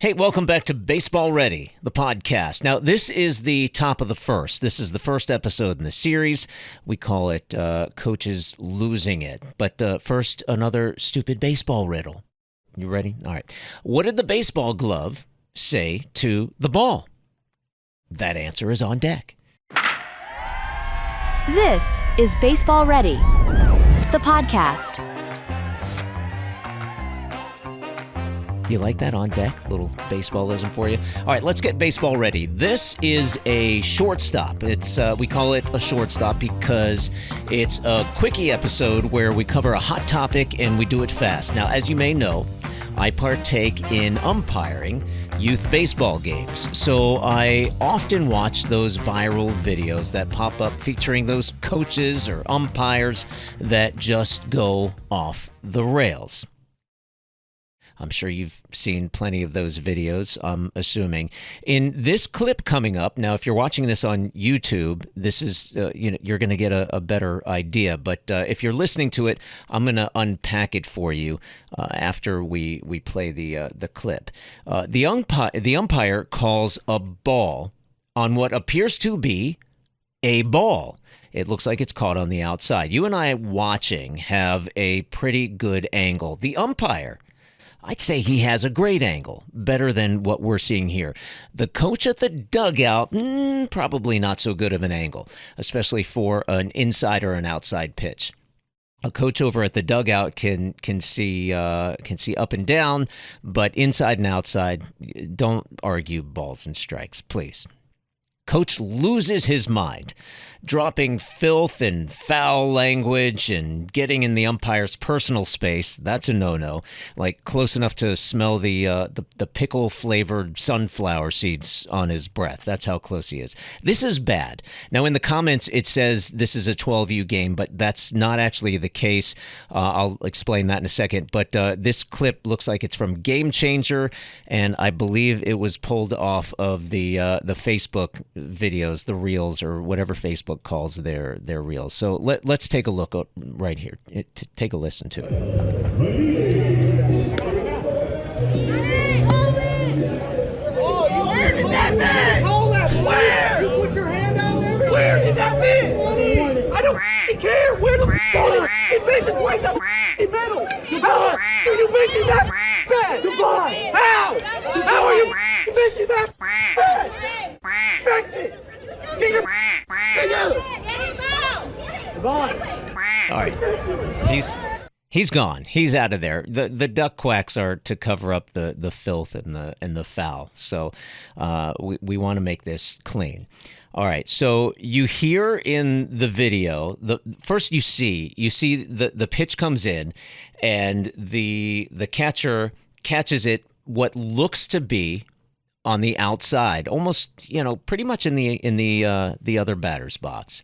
Hey, welcome back to Baseball Ready, the podcast. Now, this is the top of the first. This is the first episode in the series. We call it Coaches Losing It. But first, another stupid baseball riddle. You ready? All right. What did the baseball glove say to the ball? That answer is on deck. This is Baseball Ready, the podcast. You like that on deck? Little baseballism for you. All right, let's get baseball ready. This is a shortstop. We call it a shortstop because it's a quickie episode where we cover a hot topic and we do it fast. Now, as you may know, I partake in umpiring youth baseball games. So I often watch those viral videos that pop up featuring those coaches or umpires that just go off the rails. I'm sure you've seen plenty of those videos, I'm assuming. In this clip coming up, now if you're watching this on YouTube, this is you're going to get a better idea. But if you're listening to it, I'm going to unpack it for you after we play the clip. The umpire calls a ball on what appears to be a ball. It looks like it's caught on the outside. You and I watching have a pretty good angle. The umpire, I'd say he has a great angle, better than what we're seeing here. The coach at the dugout, probably not so good of an angle, especially for an inside or an outside pitch. A coach over at the dugout can see up and down, but inside and outside, don't argue balls and strikes, please. Coach loses his mind, dropping filth and foul language and getting in the umpire's personal space. That's a no-no. Like close enough to smell the pickle-flavored sunflower seeds on his breath. That's how close he is. This is bad. Now, in the comments, it says this is a 12U game, but that's not actually the case. I'll explain that in a second. But this clip looks like it's from Game Changer, and I believe it was pulled off of the Facebook videos, the reels, or whatever Facebook calls their reels. So let's take a look right here. Take a listen to it. Where did that miss? Hold that. Where? You put your hand down there? Where did that miss? I don't care. Where the it makes it right down the middle. How are you making that bad? Goodbye. How are you making that bad? Fix it. Get your together. Goodbye. All right. He's gone. He's out of there. The duck quacks are to cover up the filth and the foul. So we want to make this clean. All right. So you hear in the video, first you see the pitch comes in, and the catcher catches it what looks to be on the outside, almost pretty much in the other batter's box.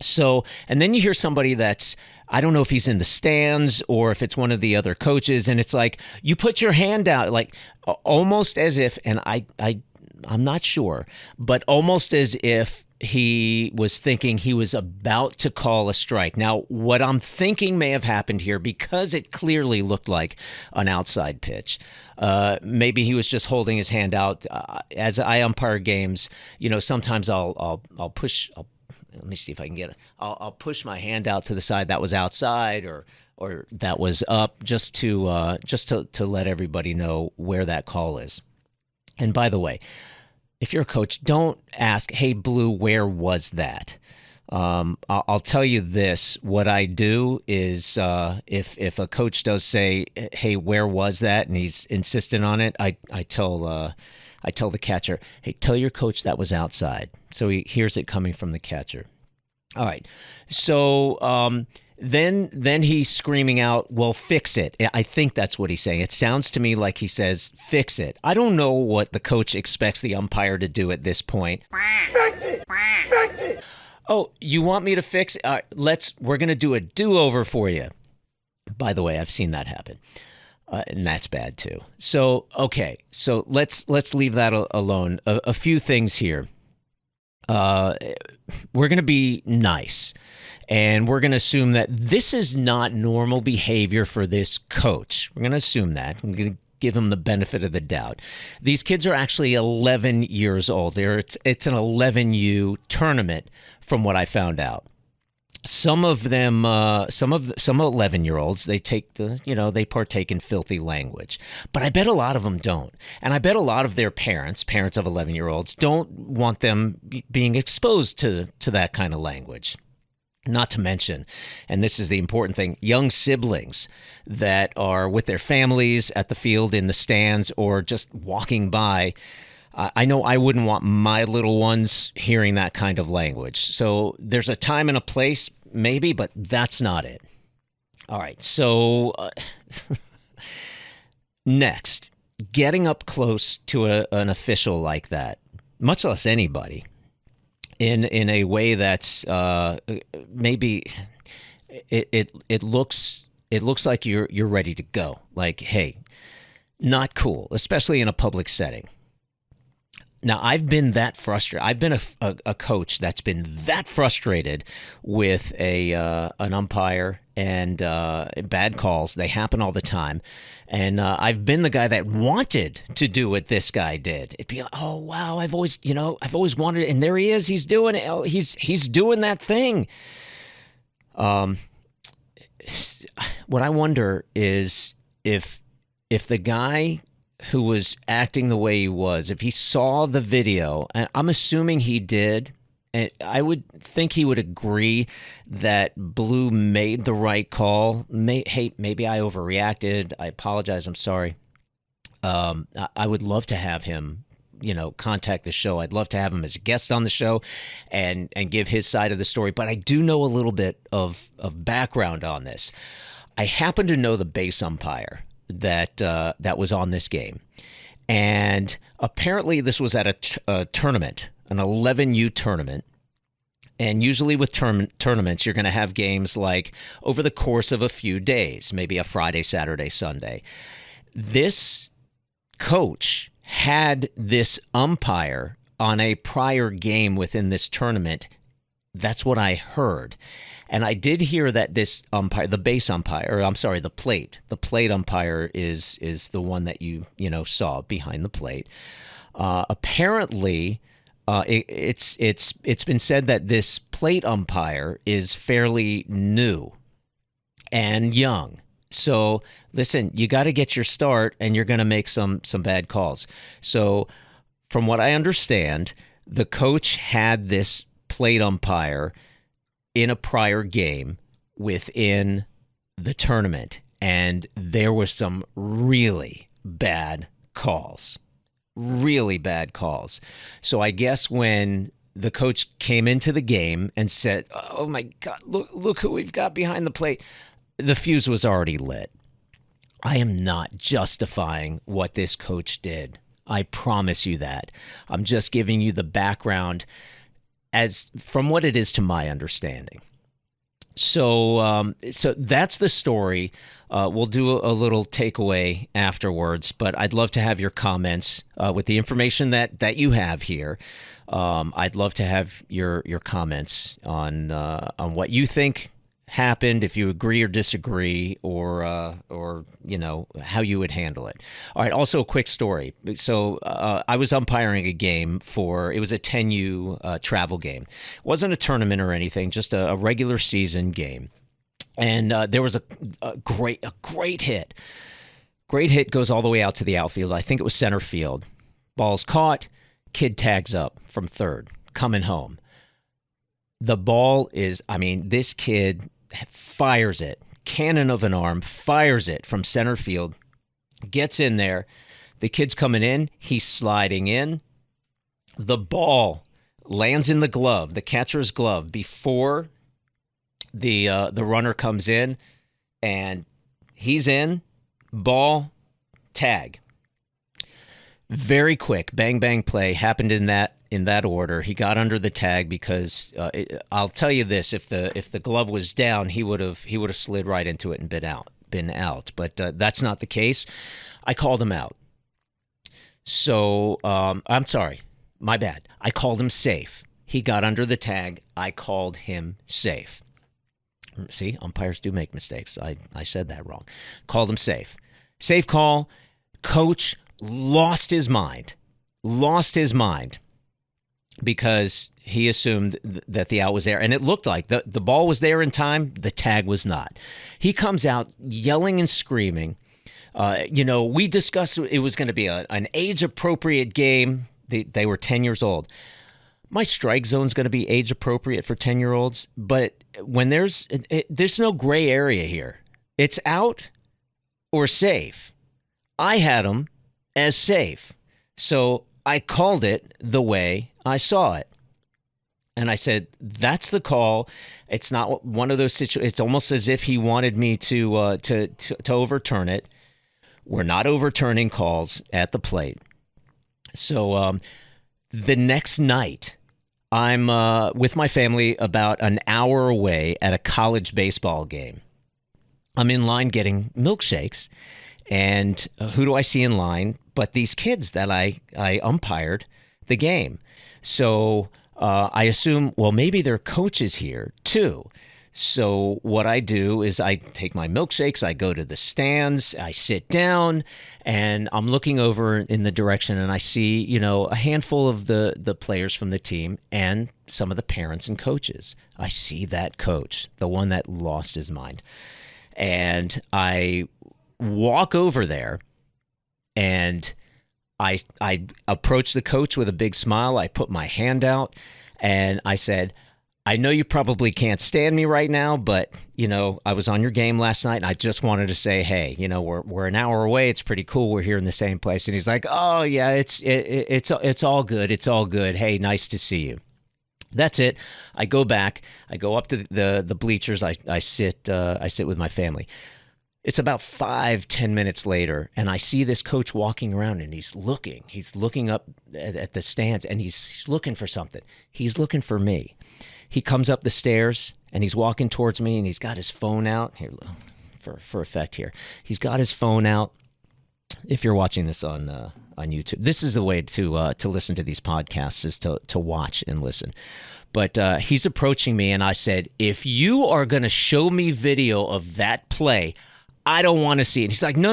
So, and then you hear somebody that's, I don't know if he's in the stands or if it's one of the other coaches, and it's like, you put your hand out, like almost as if, and I'm not sure, but almost as if he was thinking he was about to call a strike. Now, what I'm thinking may have happened here, because it clearly looked like an outside pitch, maybe he was just holding his hand out. As I umpire games, sometimes I'll push. Let me see if I can get it. I'll push my hand out to the side that was outside or that was up, just to let everybody know where that call is. And by the way, if you're a coach, don't ask, "Hey, Blue, where was that?" I'll tell you this. What I do is if a coach does say, "Hey, where was that?" and he's insistent on it, I tell the catcher, "Hey, tell your coach that was outside." So he hears it coming from the catcher. All right. So then he's screaming out, "Well, fix it." I think that's what he's saying. It sounds to me like he says, "Fix it." I don't know what the coach expects the umpire to do at this point. Fix it. Fix it. Oh, you want me to fix it? We're going to do a do-over for you. By the way, I've seen that happen. And that's bad too. So, okay. So let's leave that alone. A few things here. We're going to be nice. And we're going to assume that this is not normal behavior for this coach. We're going to assume that. I'm going to give them the benefit of the doubt. These kids are actually 11 years old. It's an 11U tournament, from what I found out. Some of them, some 11-year-olds, they partake in filthy language, but I bet a lot of them don't, and I bet a lot of their parents of 11-year-olds, don't want them being exposed to that kind of language. Not to mention, and this is the important thing, young siblings that are with their families at the field, in the stands, or just walking by. I know I wouldn't want my little ones hearing that kind of language. So there's a time and a place, maybe, but that's not it. All right, so next, getting up close to an official like that, much less anybody, in a way that's maybe it looks like you're ready to go. Like, hey, not cool, especially in a public setting. Now, I've been that frustrated. I've been a coach that's been that frustrated with an umpire and bad calls. They happen all the time. And I've been the guy that wanted to do what this guy did. It'd be like, oh, wow, I've always wanted it. And there he is. He's doing it. Oh, he's doing that thing. What I wonder is if the guy who was acting the way he was, if he saw the video, and I'm assuming he did, and I would think he would agree that Blue made the right call. Hey, maybe I overreacted. I apologize. I'm sorry. I would love to have him, contact the show. I'd love to have him as a guest on the show and give his side of the story. But I do know a little bit of background on this. I happen to know the base umpire that was on this game. And apparently this was at a tournament, an 11U tournament. And usually with tournaments, you're going to have games like over the course of a few days, maybe a Friday, Saturday, Sunday. This coach had this umpire on a prior game within this tournament. That's what I heard. And I did hear that this umpire, the base umpire, or I'm sorry, the plate umpire is the one that you saw behind the plate. Apparently, it's been said that this plate umpire is fairly new and young. So listen, you got to get your start, and you're going to make some bad calls. So from what I understand, the coach had this plate umpire in a prior game within the tournament, and there were some really bad calls. So I guess when the coach came into the game and said, oh my God, look who we've got behind the plate, the fuse was already lit. I am not justifying what this coach did. I promise you that. I'm just giving you the background as from what it is to my understanding. So that's the story. We'll do a little takeaway afterwards, but I'd love to have your comments with the information that you have here. I'd love to have your comments on what you think happened, if you agree or disagree, or how you would handle it. All right. Also, a quick story. So I was umpiring a game it was a 10U travel game. It wasn't a tournament or anything, just a regular season game. And there was a great hit. Great hit goes all the way out to the outfield. I think it was center field. Ball's caught. Kid tags up from third, coming home. The ball is, this kid fires it, cannon of an arm, fires it from center field, gets in there. The kid's coming in. He's sliding in. The ball lands in the glove, the catcher's glove, before the runner comes in, and he's in. Ball, tag. Very quick, bang, bang play happened in that order. He got under the tag because I'll tell you this: if the glove was down, he would have slid right into it and been out. But that's not the case. I called him out. So I'm sorry, my bad. I called him safe. He got under the tag. I called him safe. See, umpires do make mistakes. I said that wrong. Called him safe. Safe call. Coach lost his mind because he assumed that the out was there, and it looked like the ball was there in time, the tag was not. He comes out yelling and screaming. We discussed it was going to be an age-appropriate game. They were 10 years old. My strike zone is going to be age-appropriate for 10-year-olds, but when there's no gray area here. It's out or safe. I had him as safe, so I called it the way I saw it. And I said, that's the call. It's not one of those situations. It's almost as if he wanted me to overturn it. We're not overturning calls at the plate. So the next night, I'm with my family about an hour away at a college baseball game. I'm in line getting milkshakes. And who do I see in line but these kids that I umpired the game? So I assume, well, maybe their coach is here too. So what I do is I take my milkshakes, I go to the stands, I sit down, and I'm looking over in the direction, and I see, a handful of the players from the team and some of the parents and coaches. I see that coach, the one that lost his mind. And I walk over there, and I approach the coach with a big smile. I put my hand out, and I said, I know you probably can't stand me right now, but, I was on your game last night, and I just wanted to say, hey, we're an hour away. It's pretty cool. We're here in the same place. And he's like, oh, yeah, it's all good. It's all good. Hey, nice to see you. That's it. I go back. I go up to the bleachers. I sit with my family. It's about 5-10 minutes later, and I see this coach walking around, and he's looking up at the stands, and he's looking for something. He's looking for me. He comes up the stairs, and he's walking towards me, and he's got his phone out. Here, for effect here. He's got his phone out. If you're watching this on YouTube, this is the way to listen to these podcasts, is to watch and listen. But he's approaching me, and I said, if you are going to show me video of that play, I don't want to see it. He's like, no.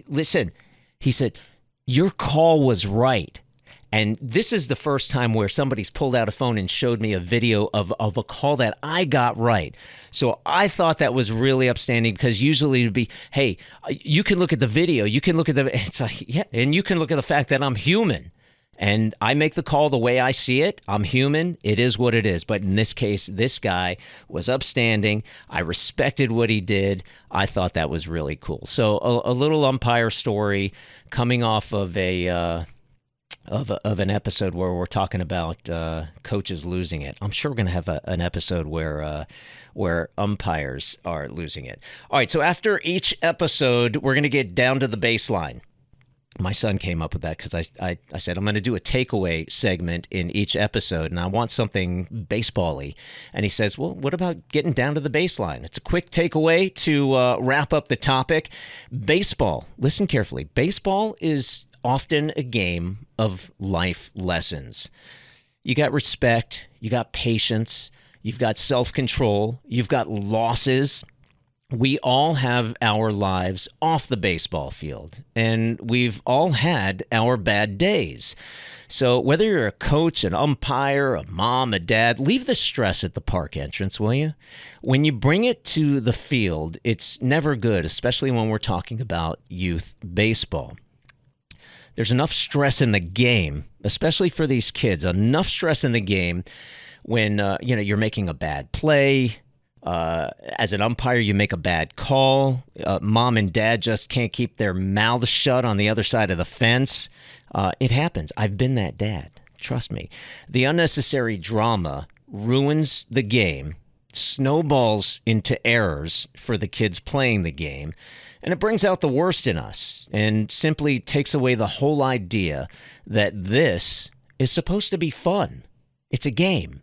Listen, he said, your call was right. And this is the first time where somebody's pulled out a phone and showed me a video of a call that I got right. So I thought that was really upstanding, because usually it would be, hey, you can look at the video. You can look at it's like, yeah, and you can look at the fact that I'm human. And I make the call the way I see it. I'm human. It is what it is. But in this case, this guy was upstanding. I respected what he did. I thought that was really cool. So a little umpire story coming off of an episode where we're talking about coaches losing it. I'm sure we're going to have an episode where umpires are losing it. All right, so after each episode, we're going to get down to the baseline. My son came up with that because I said, I'm going to do a takeaway segment in each episode, and I want something baseball-y. And he says, well, what about getting down to the baseline? It's a quick takeaway to wrap up the topic. Baseball, listen carefully. Baseball is often a game of life lessons. You got respect, you got patience, you've got self-control, you've got losses. We all have our lives off the baseball field, and we've all had our bad days. So whether you're a coach, an umpire, a mom, a dad, leave the stress at the park entrance, will you? When you bring it to the field, it's never good, especially when we're talking about youth baseball. There's enough stress in the game, especially for these kids, enough stress in the game when you're making a bad play. As an umpire, you make a bad call. Mom and dad just can't keep their mouths shut on the other side of the fence. It happens. I've been that dad. Trust me. The unnecessary drama ruins the game, snowballs into errors for the kids playing the game, and it brings out the worst in us and simply takes away the whole idea that this is supposed to be fun. It's a game.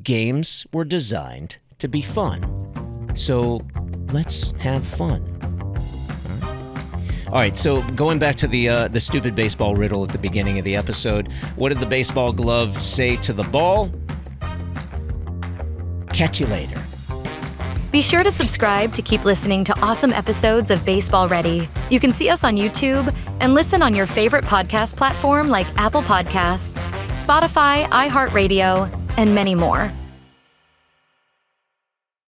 Games were designed to be fun. So let's have fun. All right, so going back to the stupid baseball riddle at the beginning of the episode, what did the baseball glove say to the ball? Catch you later. Be sure to subscribe to keep listening to awesome episodes of Baseball Ready. You can see us on YouTube and listen on your favorite podcast platform like Apple Podcasts, Spotify, iHeartRadio, and many more.